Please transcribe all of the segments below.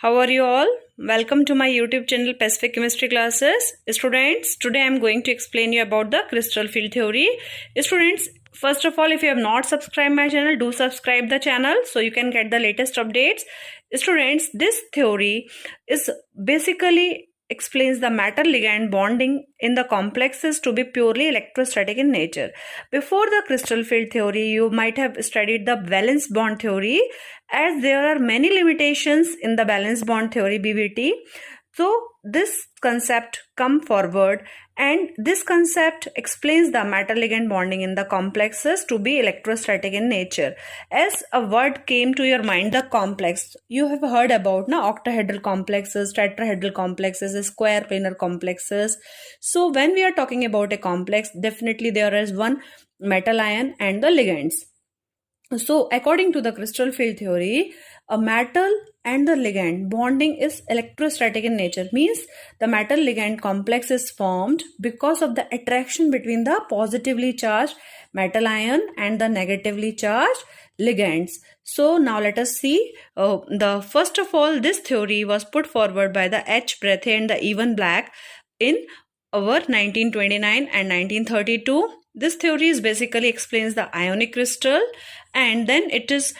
How are you all? Welcome to my YouTube channel Pacific Chemistry Classes. Students, today I am going to explain you about the crystal field theory. Students, first of all, if you have not subscribed my channel, do subscribe the channel so you can get the latest updates. Students, this theory is basically explains the metal ligand bonding in the complexes to be purely electrostatic in nature. Before the crystal field theory, you might have studied the valence bond theory, as there are many limitations in the valence bond theory BBT. So this concept come forward, and this concept explains the metal ligand bonding in the complexes to be electrostatic in nature. As a word came to your mind, the complex, you have heard about octahedral complexes, tetrahedral complexes, square planar complexes. So when we are talking about a complex, definitely there is one metal ion and the ligands. So according to the crystal field theory, a metal and the ligand bonding is electrostatic in nature, means the metal ligand complex is formed because of the attraction between the positively charged metal ion and the negatively charged ligands. So now let us see. The first of all, this theory was put forward by the H. Breathe and the Evan Black in over 1929 and 1932. This theory is basically explains the ionic crystal, and then it is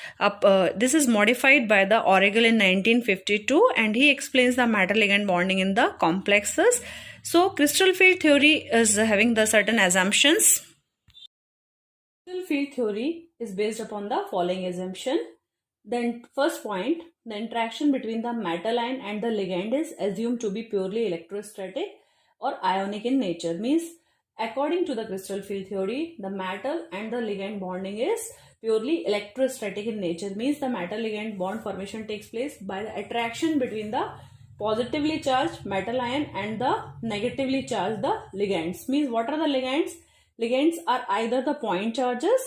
this is modified by the Origal in 1952, and he explains the metal ligand bonding in the complexes. So crystal field theory is having the certain assumptions. Crystal field theory is based upon the following assumption. Then first point, the interaction between the metal ion and the ligand is assumed to be purely electrostatic or ionic in nature, means according to the crystal field theory, the metal and the ligand bonding is purely electrostatic in nature, means the metal ligand bond formation takes place by the attraction between the positively charged metal ion and the negatively charged the ligands. Means what are the ligands? Ligands are either the point charges,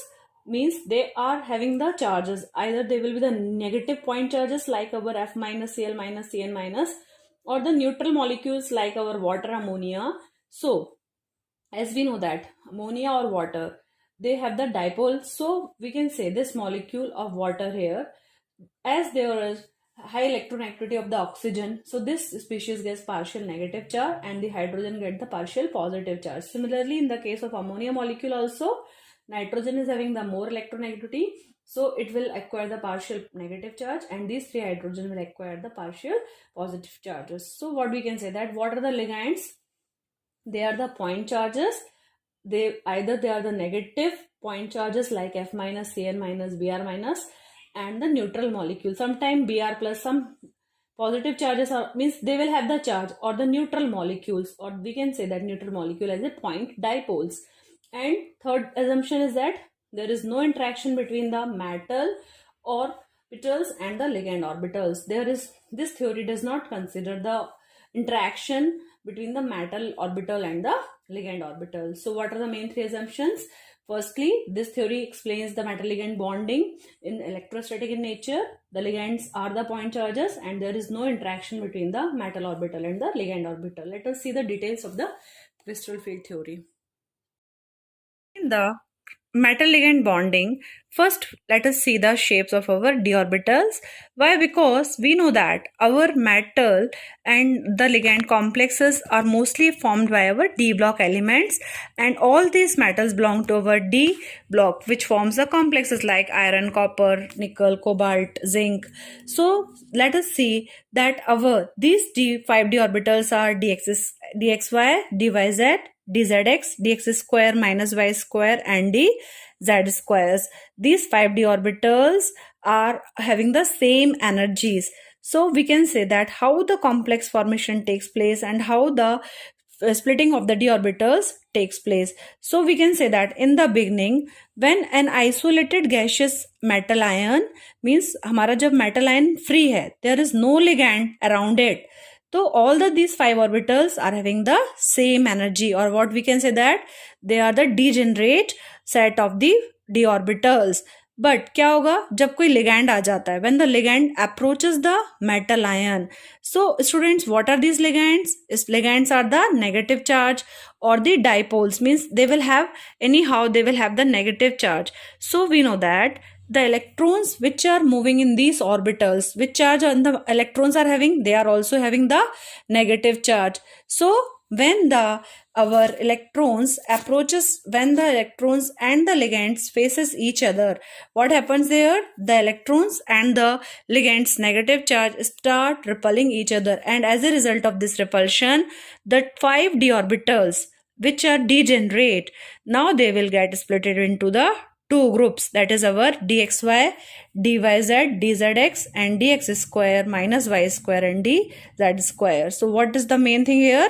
means they are having the charges, either they will be the negative point charges like our F minus, Cl minus, Cn minus, or the neutral molecules like our water, ammonia. So as we know that ammonia or water, they have the dipole. So we can say this molecule of water here, as there is high electronegativity of the oxygen, so this species gets partial negative charge and the hydrogen get the partial positive charge. Similarly, in the case of ammonia molecule also, nitrogen is having the more electronegativity, so it will acquire the partial negative charge, and these three hydrogen will acquire the partial positive charges. So what we can say that what are the ligands? They are the point charges. They are the negative point charges like F minus, Cn minus, Br minus, and the neutral molecule. Sometimes Br plus, some positive charges are, means they will have the charge, or the neutral molecules, or we can say that neutral molecule as a point dipoles. And third assumption is that there is no interaction between the metal orbitals and the ligand orbitals. This theory does not consider the interaction between the metal orbital and the ligand orbital. So what are the main three assumptions? Firstly, this theory explains the metal ligand bonding in electrostatic in nature. The ligands are the point charges and there is no interaction between the metal orbital and the ligand orbital. Let us see the details of the crystal field theory. In the metal ligand bonding, first let us see the shapes of our d orbitals. Why? Because we know that our metal and the ligand complexes are mostly formed by our d block elements, and all these metals belong to our d block, which forms the complexes like iron, copper, nickel, cobalt, zinc. So let us see that these 5d orbitals are dxy, dyz, dzx, dx square minus y square, and dz squares. These 5d orbitals are having the same energies. So we can say that how the complex formation takes place and how the splitting of the d orbitals takes place. So we can say that in the beginning, when an isolated gaseous metal ion, means हमारा जब metal ion free है, there is no ligand around it. So all these 5 orbitals are having the same energy, or what we can say that they are the degenerate set of the d orbitals. But क्या होगा जब कोई ligand आ जाता है, when the ligand approaches the metal ion. So students, what are these ligands? Ligands are the negative charge or the dipoles, means they will have the negative charge. So we know that the electrons which are moving in these orbitals, which charge on the electrons are having, they are also having the negative charge. So when the our electrons approaches, when the electrons and the ligands faces each other, what happens there? The electrons and the ligands negative charge start repelling each other, and as a result of this repulsion, the 5d orbitals which are degenerate, now they will get split into the two groups, that is our dxy, dyz, dzx and dx square minus y square and dz square. So what is the main thing here?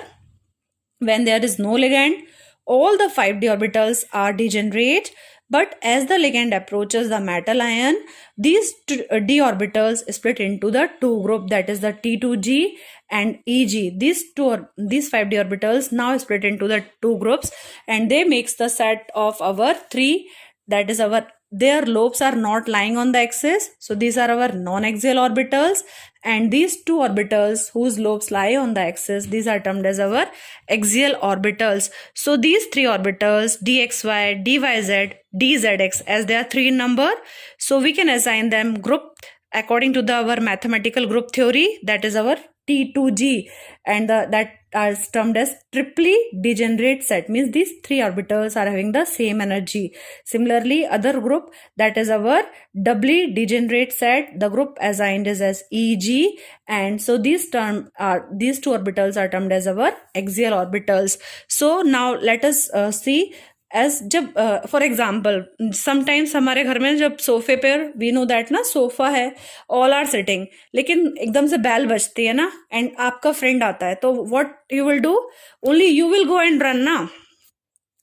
When there is no ligand, all the 5d orbitals are degenerate, but as the ligand approaches the metal ion, these d orbitals split into the two group, that is the T2g and EG. These 5d orbitals now split into the two groups, and they makes the set of our three, that is our, their lobes are not lying on the axis, so these are our non-axial orbitals, and these two orbitals whose lobes lie on the axis, these are termed as our axial orbitals. So these three orbitals dxy, dyz, dzx, as they are three in number, so we can assign them group according to our mathematical group theory, that is our T2g, and that is termed as triply degenerate set, means these three orbitals are having the same energy. Similarly, other group, that is our doubly degenerate set, the group assigned is as EG, and so these two orbitals are termed as our axial orbitals. So now let us see, as जब for example sometimes हमारे घर में जब सोफे पर, we know that ना, sofa है, all are sitting, लेकिन एकदम से बैल बजती है ना, एंड आपका फ्रेंड आता है, तो what you will do? Only you will go and run ना,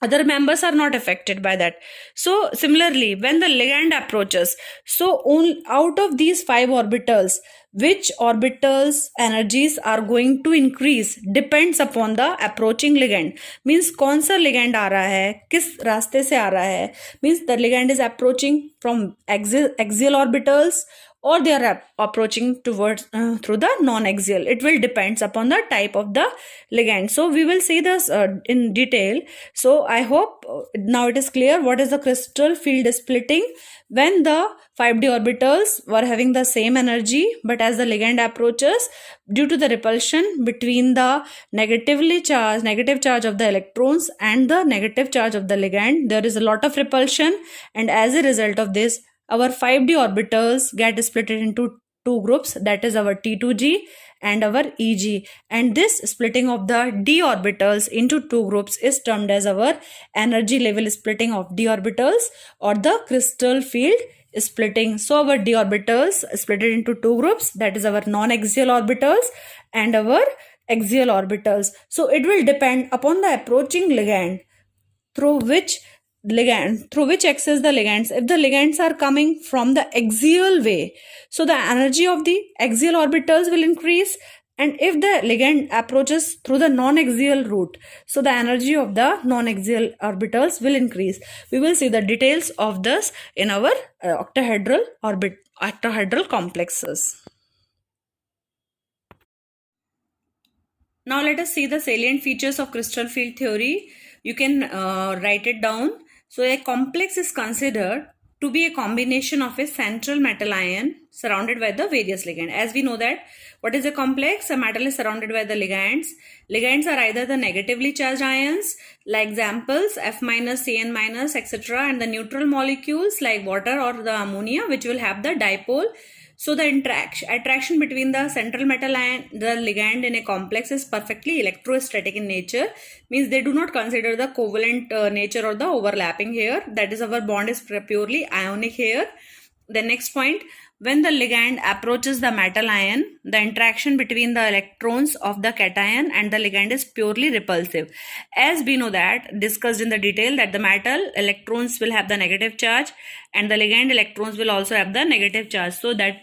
other members are not affected by that. So similarly, when the ligand approaches, so out of these 5 orbitals, which orbitals energies are going to increase depends upon the approaching ligand. Means कौन सा ligand आ रहा है, किस रास्ते से आ रहा है, means the ligand is approaching from axial orbitals or they are approaching towards through the non-axial. It will depends upon the type of the ligand. So we will see this in detail. So I hope now it is clear what is the crystal field splitting. When the 5d orbitals were having the same energy, but as the ligand approaches, due to the repulsion between the negative charge of the electrons and the negative charge of the ligand, there is a lot of repulsion, and as a result of this, our 5d orbitals get split into two groups, that is our T2g and our EG, and this splitting of the d orbitals into two groups is termed as our energy level splitting of d orbitals or the crystal field splitting. So our d orbitals split into two groups, that is our non-axial orbitals and our axial orbitals. So it will depend upon the approaching ligand through which axis the ligands. If the ligands are coming from the axial way, so the energy of the axial orbitals will increase, and if the ligand approaches through the non-axial route, so the energy of the non-axial orbitals will increase. We will see the details of this in our octahedral complexes. Now let us see the salient features of crystal field theory. You can write it down. So a complex is considered to be a combination of a central metal ion surrounded by the various ligands. As we know that, what is a complex? A metal is surrounded by the ligands. Ligands are either the negatively charged ions, like examples F minus, Cn minus, etc., and the neutral molecules like water or the ammonia, which will have the dipole. So the attraction between the central metal and the ligand in a complex is perfectly electrostatic in nature. Means they do not consider the covalent nature or the overlapping here. That is, our bond is purely ionic here. The next point, when the ligand approaches the metal ion, the interaction between the electrons of the cation and the ligand is purely repulsive. As we know that, discussed in the detail, that the metal electrons will have the negative charge and the ligand electrons will also have the negative charge. So that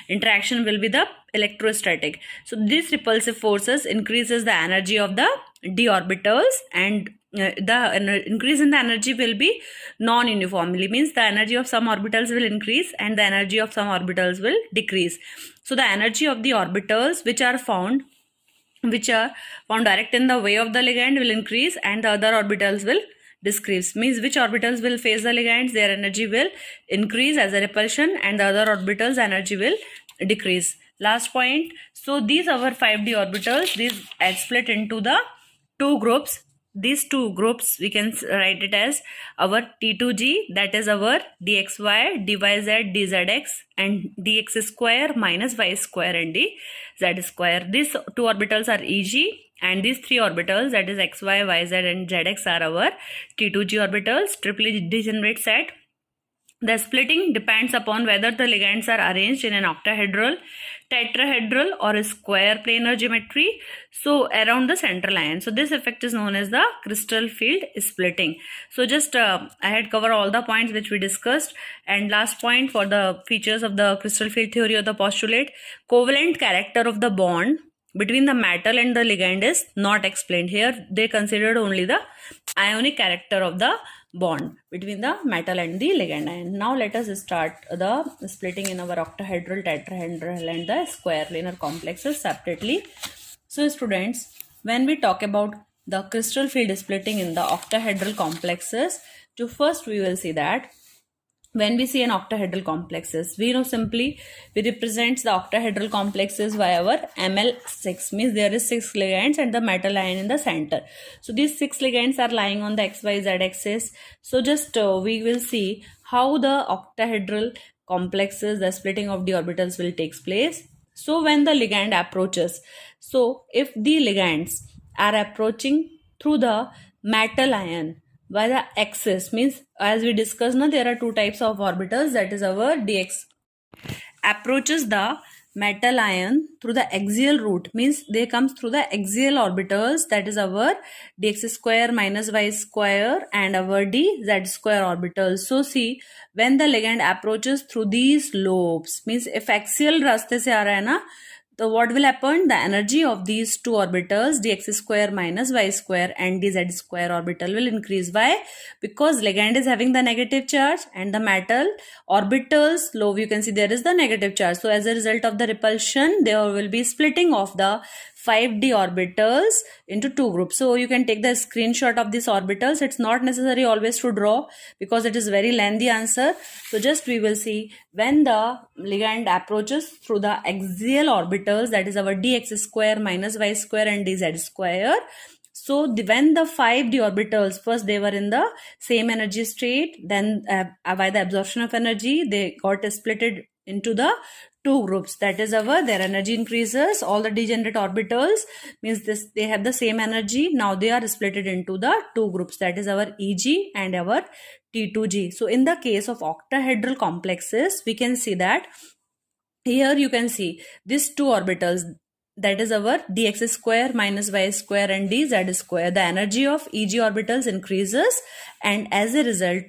interaction will be the electrostatic. So these repulsive forces increases the energy of the d orbitals, and the increase in the energy will be non-uniformly, means the energy of some orbitals will increase and the energy of some orbitals will decrease. So the energy of the orbitals which are found direct in the way of the ligand will increase, and the other orbitals will decrease. Means which orbitals will face the ligands, their energy will increase as a repulsion, and the other orbitals energy will decrease. Last point. So these our 5d orbitals, these are split into the two groups. These two groups we can write it as our T2G, that is our dxy, dyz, dzx, and dx square minus y square and dz square. These two orbitals are Eg, and these three orbitals, that is xy, yz, and zx, are our T2G orbitals, triply degenerate set. The splitting depends upon whether the ligands are arranged in an octahedral, tetrahedral, or a square planar geometry, so around the central ion. So this effect is known as the crystal field splitting. So just I had covered all the points which we discussed. And last point for the features of the crystal field theory or the postulate: covalent character of the bond between the metal and the ligand is not explained. Here they considered only the ionic character of the bond between the metal and the ligand ion. Now let us start the splitting in our octahedral, tetrahedral, and the square planar complexes separately. So students, when we talk about the crystal field splitting in the octahedral complexes, to first we will see that when we see an octahedral complexes, we know simply we represent the octahedral complexes by our ML6, means there is 6 ligands and the metal ion in the center. So these 6 ligands are lying on the XYZ axis. So just we will see how the octahedral complexes, the splitting of the orbitals will take place. So when the ligand approaches, so if the ligands are approaching through the metal ion by the axis, means as we discussed now, there are two types of orbitals, that is our dx approaches the metal ion through the axial route, means they comes through the axial orbitals, that is our dx square minus y square and our dz square orbitals. So see, when the ligand approaches through these lobes, means if axial raste se aa raha hai na, so what will happen? The energy of these two orbitals, dx square minus y square and dz square orbital, will increase. Why? Because ligand is having the negative charge and the metal orbitals lobe, you can see there is the negative charge. So as a result of the repulsion, there will be splitting of the 5d orbitals into two groups. So you can take the screenshot of these orbitals. It's not necessary always to draw because it is very lengthy answer. So just we will see when the ligand approaches through the axial orbitals, that is our dx square minus y square and dz square. So when the 5d orbitals, first they were in the same energy state, then by the absorption of energy, they got splitted into the two groups, that is our their energy increases. All the degenerate orbitals, means this they have the same energy, now they are splitted into the two groups, that is our Eg and our T2G. So in the case of octahedral complexes, we can see that here you can see these two orbitals, that is our dx square minus y square and dz square. The energy of Eg orbitals increases, and as a result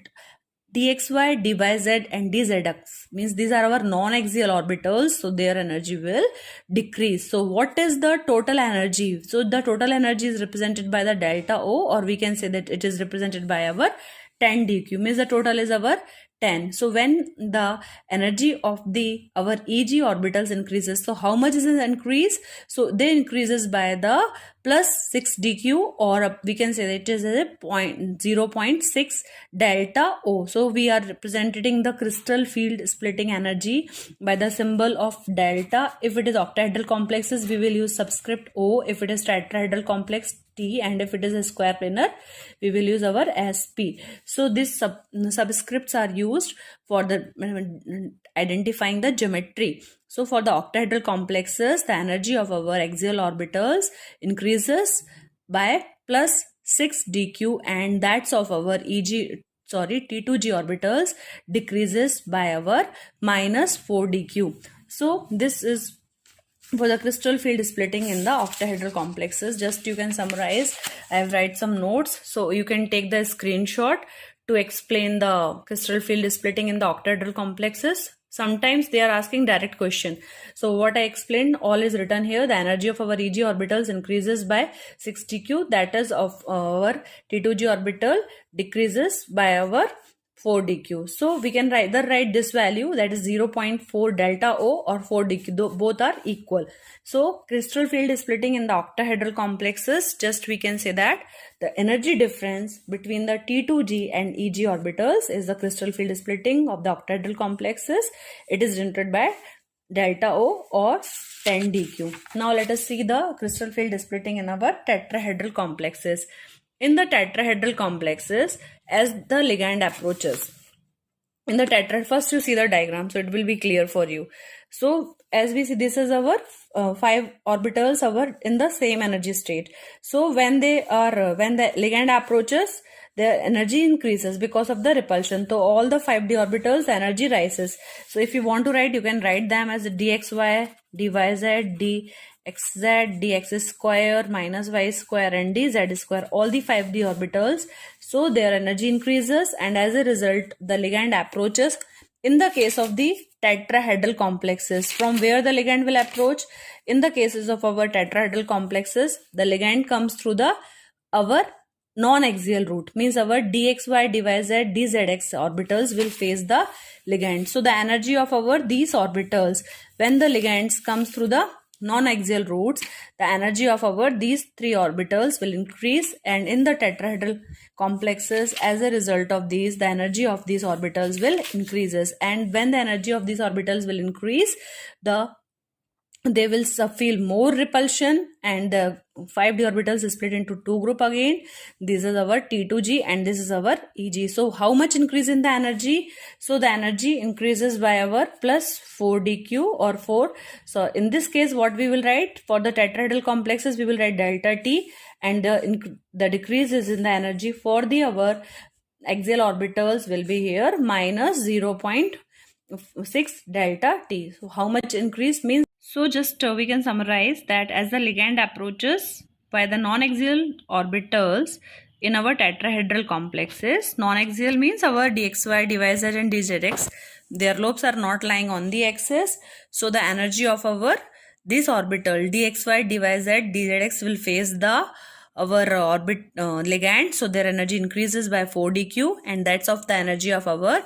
dxy, dyz and dzx, means these are our non-axial orbitals, so their energy will decrease. So what is the total energy? So the total energy is represented by the delta O, or we can say that it is represented by our 10 dq, means the total is our 10. So when the energy of the our Eg orbitals increases, so how much is the increase? So they increases by the plus 6 dq, or we can say that it is a 0.6 delta O. So we are representing the crystal field splitting energy by the symbol of delta. If it is octahedral complexes, we will use subscript O. If it is tetrahedral complex, T, and if it is a square planar, we will use our SP. So these subscripts are used for the identifying the geometry. So for the octahedral complexes, the energy of our axial orbitals increases by plus 6 dq, and that's of our T2G orbitals decreases by our minus 4 dq. So this is for the crystal field splitting in the octahedral complexes. Just you can summarize, I have write some notes, so you can take the screenshot to explain the crystal field splitting in the octahedral complexes. Sometimes they are asking direct question. So what I explained all is written here. The energy of our Eg orbitals increases by 60Q, that is of our T2G orbital decreases by our 4 dq. So we can either write this value, that is 0.4 delta O, or 4 dq. Both are equal. So crystal field is splitting in the octahedral complexes. Just we can say that the energy difference between the T2g and Eg orbitals is the crystal field splitting of the octahedral complexes. It is denoted by delta O or 10 dq. Now let us see the crystal field splitting in our tetrahedral complexes. In the tetrahedral complexes, as the ligand approaches, in the tetrahedral, first you see the diagram, so it will be clear for you. So as we see, this is our 5 orbitals in the same energy state. So when the ligand approaches, their energy increases because of the repulsion. So all the 5d orbitals, the energy rises. So if you want to write, you can write them as dxy, dyz, dxz, dx square minus y square and dz square, all the 5d orbitals. So their energy increases, and as a result the ligand approaches. In the case of the tetrahedral complexes, from where the ligand will approach? In the cases of our tetrahedral complexes, the ligand comes through our non-axial route, means our dxy, dyz, dzx orbitals will face the ligand. So the energy of these orbitals, when the ligands comes through the non-axial routes, the energy of these 3 orbitals will increase, and in the tetrahedral complexes, as a result of these, the energy of these orbitals will increases, and when the energy of these orbitals will increase, they will feel more repulsion, and the 5d orbitals is split into 2 group again. This is our T2g and this is our Eg. So how much increase in the energy? So the energy increases by our plus 4 dq or 4. So in this case, what we will write for the tetrahedral complexes, we will write delta T, and the decrease is in the energy for our axial orbitals will be here minus 0.6 delta T. So how much increase means? So just we can summarize that as the ligand approaches by the non-axial orbitals in our tetrahedral complexes, non-axial means our dxy, dyz and dzx, their lobes are not lying on the axis. So the energy of this orbital dxy, dyz, dzx will face our ligand. So their energy increases by 4 dq, and that's of the energy of our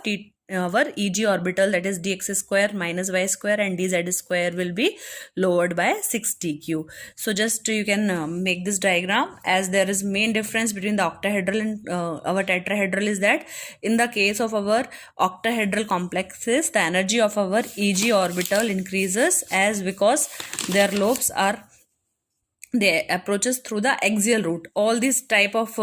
Eg orbital, that is dx square minus y square and dz square will be lowered by 6 dq. So just you can make this diagram, as there is main difference between the octahedral and our tetrahedral is that in the case of our octahedral complexes, the energy of our Eg orbital increases because their lobes are approaches through the axial route. All these type of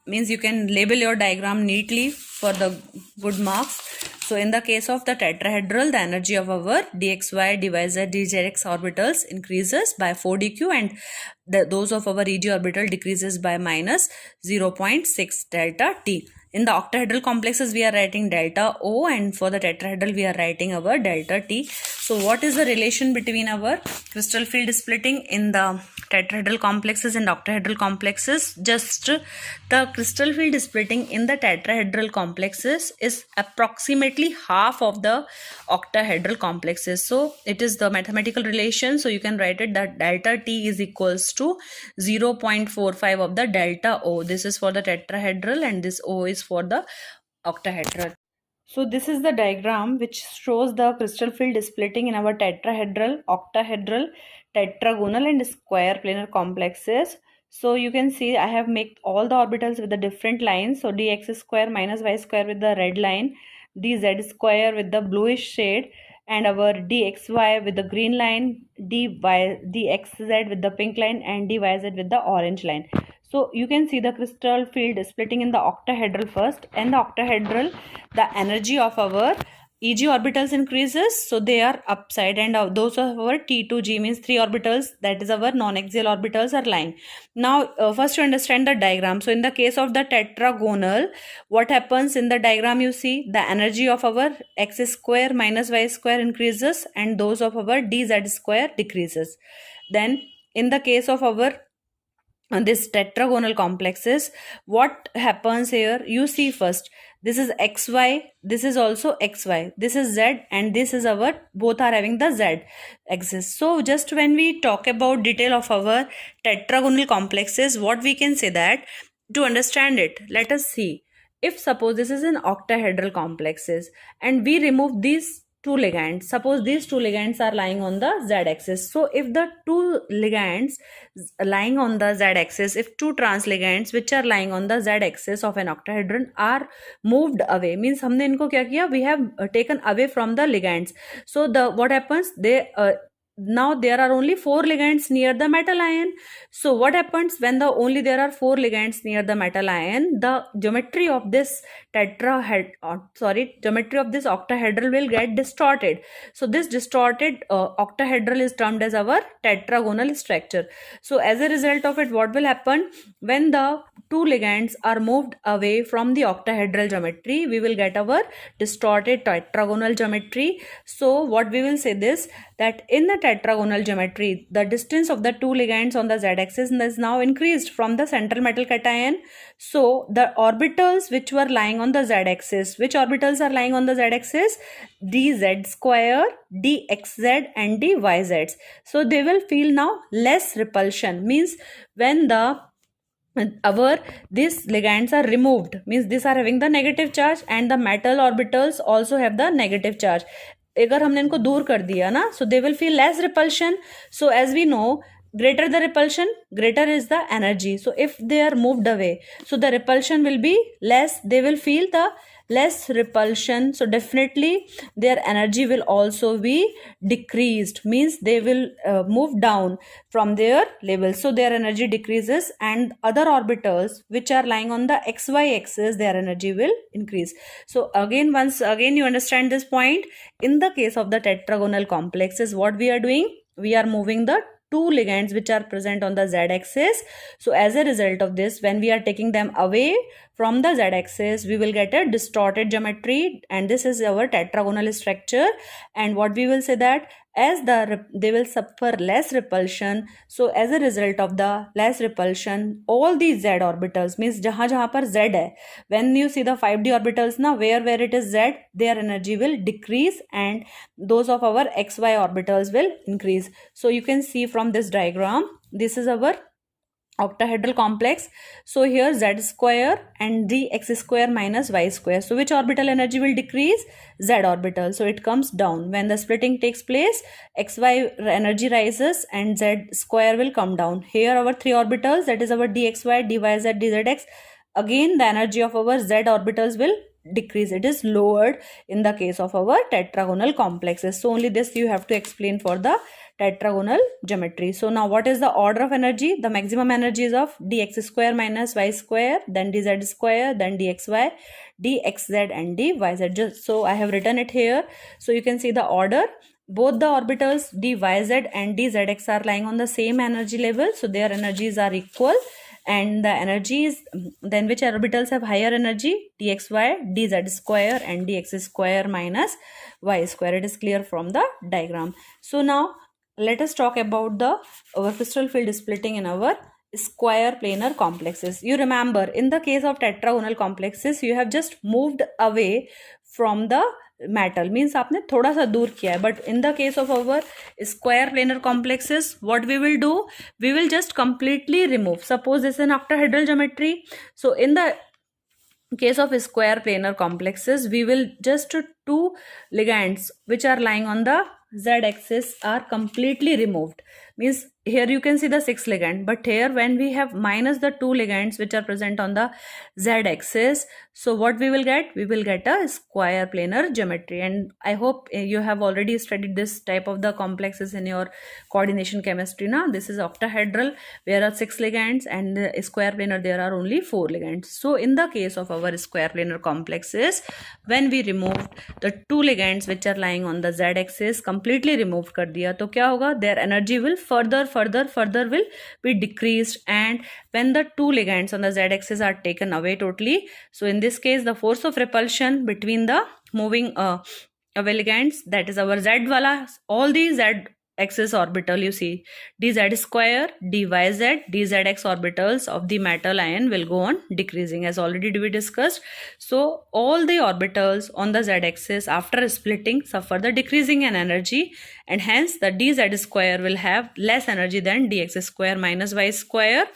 means you can label your diagram neatly for the good marks. So in the case of the tetrahedral, the energy of our dxy, dyz, dzx orbitals increases by 4 dq, and those of our Eg orbital decreases by minus 0.6 delta T. In the octahedral complexes, we are writing delta O, and for the tetrahedral, we are writing our delta T. So what is the relation between our crystal field splitting in the tetrahedral complexes and octahedral complexes? Just the crystal field splitting in the tetrahedral complexes is approximately half of the octahedral complexes. So it is the mathematical relation. So you can write it that delta T is equals to 0.45 of the delta O. This is for the tetrahedral and this O is for the octahedral. So this is the diagram which shows the crystal field splitting in our tetrahedral, octahedral, tetragonal and square planar complexes. So you can see I have made all the orbitals with the different lines. So dx square minus y square with the red line, dz square with the bluish shade, and our dxy with the green line, dxz with the pink line, and dyz with the orange line. So you can see the crystal field splitting in the octahedral first. And the octahedral, the energy of our Eg orbitals increases, so they are upside, and those of our T2g means 3 orbitals, that is our non-axial orbitals, are lying. Now first to understand the diagram. So in the case of the tetragonal, what happens in the diagram? You see the energy of our x square minus y square increases, and those of our dz square decreases. Then in the case of our this tetragonal complexes, what happens here? You see first, this is xy, this is also xy, this is z, and this is our, both are having the z axis. So just when we talk about detail of our tetragonal complexes, what we can say that to understand it, let us see. if suppose this is an octahedral complexes and we remove these two ligands, suppose these two ligands are lying on the z-axis. So if the two ligands lying on the z-axis, if two trans ligands which are lying on the z-axis of an octahedron are moved away, means हमने इनको क्या किया, we have taken away from the ligands. So the what happens, they now there are only four ligands near the metal ion. So what happens when there are four ligands near the metal ion, the geometry of this geometry of this octahedral will get distorted. So this distorted octahedral is termed as our tetragonal structure. So as a result of it, what will happen when the two ligands are moved away from the octahedral geometry, we will get our distorted tetragonal geometry. So what we will say this, that in the tetragonal geometry, the distance of the two ligands on the z-axis is now increased from the central metal cation. So the orbitals which were lying on the z-axis, which orbitals are lying on the z-axis? dz square, dxz and dyz. So they will feel now less repulsion, means when these ligands are removed, means these are having the negative charge and the metal orbitals also have the negative charge. अगर हमने इनको दूर कर दिया ना, so they will feel less repulsion. So as we know, greater the repulsion, greater is the energy. So if they are moved away, so the repulsion will be less, they will feel the less repulsion. So definitely their energy will also be decreased, means they will move down from their level. So their energy decreases, and other orbitals which are lying on the xy axis, their energy will increase. So once again you understand this point. In the case of the tetragonal complexes, what we are doing, we are moving the two ligands which are present on the z-axis. So as a result of this, when we are taking them away from the z-axis, we will get a distorted geometry, and this is our tetragonal structure. And what we will say, that as they will suffer less repulsion. So as a result of the less repulsion, all these z orbitals, means jahan par z hai, when you see the 5d orbitals na, where it is z, their energy will decrease and those of our xy orbitals will increase. So you can see from this diagram, this is our octahedral complex. So here z square and dx square minus y square. So which orbital energy will decrease? Z orbital. So it comes down. When the splitting takes place, xy energy rises and z square will come down. Here our three orbitals, that is our dxy, dyz, dzx. Again the energy of our z orbitals will decrease. It is lowered in the case of our tetragonal complexes. So only this you have to explain for the tetragonal geometry. So now what is the order of energy? The maximum energy is of dx square minus y square, then dz square, then dxy, dxz and dyz. Just so I have written it here. So you can see the order. Both the orbitals dyz and dzx are lying on the same energy level. So their energies are equal. And the energies, then which orbitals have higher energy? dxy, dz square and dx square minus y square. It is clear from the diagram. So now let us talk about our crystal field splitting in our square planar complexes. You remember, in the case of tetragonal complexes, you have just moved away from the metal, means आपने थोड़ा सा दूर किया है. But in the case of our square planar complexes, what we will do, we will just completely remove. Suppose this is an octahedral geometry. So in the case of square planar complexes, we will just two ligands which are lying on the z-axis are completely removed. Means here you can see the 6 ligand, but here when we have minus the 2 ligands which are present on the z-axis, so what we will get? We will get a square planar geometry. And I hope you have already studied this type of the complexes in your coordination chemistry. Now this is octahedral, where are 6 ligands, and the square planar there are only 4 ligands. So in the case of our square planar complexes, when we removed the 2 ligands which are lying on the z-axis, completely removed कर दिया, तो क्या होगा? Their energy will further will be decreased. And when the 2 ligands on the z-axis are taken away totally, so in this case the force of repulsion between the moving away ligands, that is our z wala, all these z axis orbital, you see dz square, dyz, dzx orbitals of the metal ion will go on decreasing, as already we discussed. So all the orbitals on the z axis after splitting suffer the decreasing in energy, and hence the dz square will have less energy than dx square minus y square,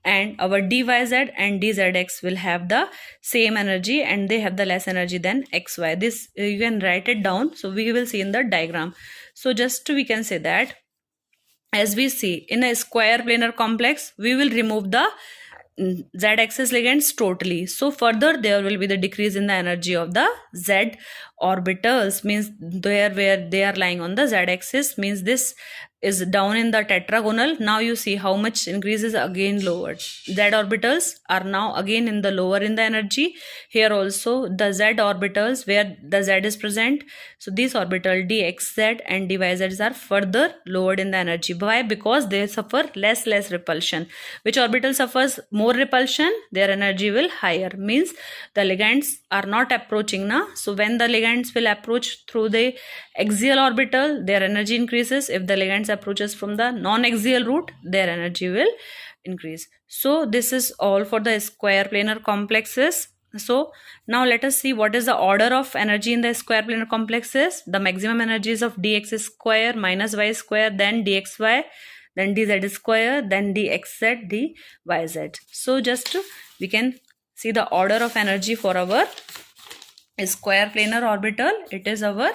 and our dyz and dzx will have the same energy and they have the less energy than xy. This you can write it down, so we will see in the diagram. So just we can say that, as we see in a square planar complex, we will remove the z-axis ligands totally. So further there will be the decrease in the energy of the z orbitals, means there where they are lying on the z-axis, means this is down in the tetragonal. Now you see how much increases again lowered. Z orbitals are now again in the lower in the energy. Here also the z orbitals where the z is present, so these orbital dxz and dyz are further lowered in the energy. Why? Because they suffer less repulsion. Which orbital suffers more repulsion? Their energy will higher, means the ligands are not approaching now. So when the ligands will approach through the axial orbital, their energy increases. If the ligands approaches from the non-axial route, their energy will increase. So this is all for the square planar complexes. So now let us see what is the order of energy in the square planar complexes. The maximum energies of dx square minus y square, then dxy, then dz square, then dxz, dyz. So just we can see the order of energy for our square planar orbital. It is our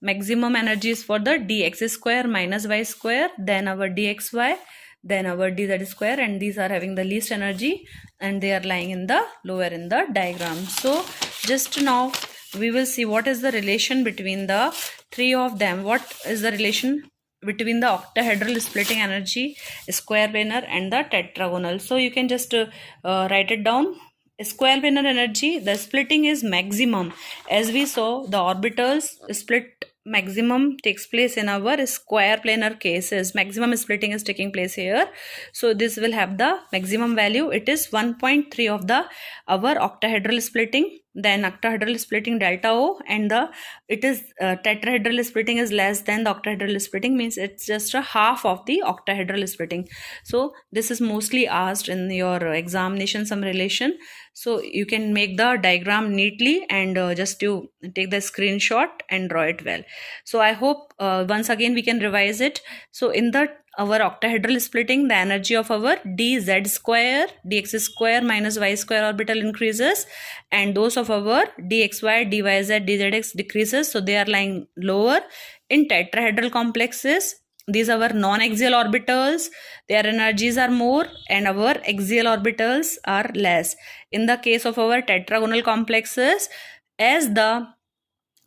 maximum energies for the dx square minus y square, then our dxy, then our dz square, and these are having the least energy and they are lying in the lower in the diagram. So just now we will see what is the relation between the three of them. What is the relation between the octahedral splitting energy, square planar and the tetragonal? So you can just write it down. Square planar energy, the splitting is maximum. As we saw, the orbitals split maximum takes place in our square planar cases. Maximum splitting is taking place here. So this will have the maximum value. It is 1.3 of the our octahedral splitting. Then octahedral splitting delta O, and the it is tetrahedral splitting is less than the octahedral splitting, means it's just a half of the octahedral splitting. So this is mostly asked in your examination, some relation. So you can make the diagram neatly and just you take the screenshot and draw it well. So I hope once again we can revise it. So in the our octahedral splitting, the energy of our dz square, dx square minus y square orbital increases, and those of our dxy, dyz, dzx decreases. So they are lying lower. In tetrahedral complexes, these are our non-axial orbitals, their energies are more, and our axial orbitals are less. In the case of our tetragonal complexes, as the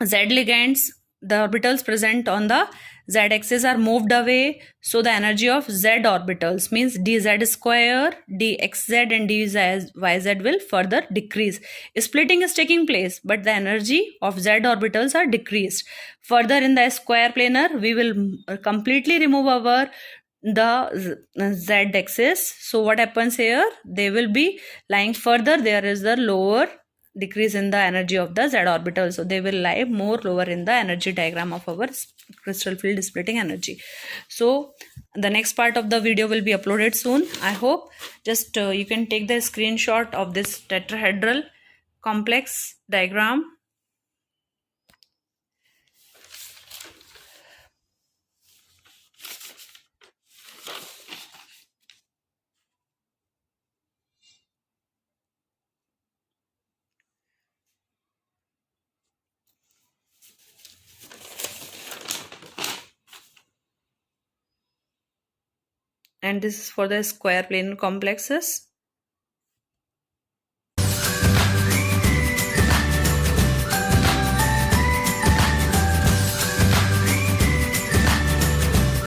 z ligands, the orbitals present on the z-axis are moved away, so the energy of z orbitals, means dz square, dxz and dyz will further decrease. Splitting is taking place, but the energy of z orbitals are decreased. Further in the square planar, we will completely remove our the z-axis. So what happens here? They will be lying further. There is the lower decrease in the energy of the z orbital, so they will lie more lower in the energy diagram of our crystal field splitting energy. So the next part of the video will be uploaded soon. I hope just you can take the screenshot of this tetrahedral complex diagram. And this is for the square planar complexes.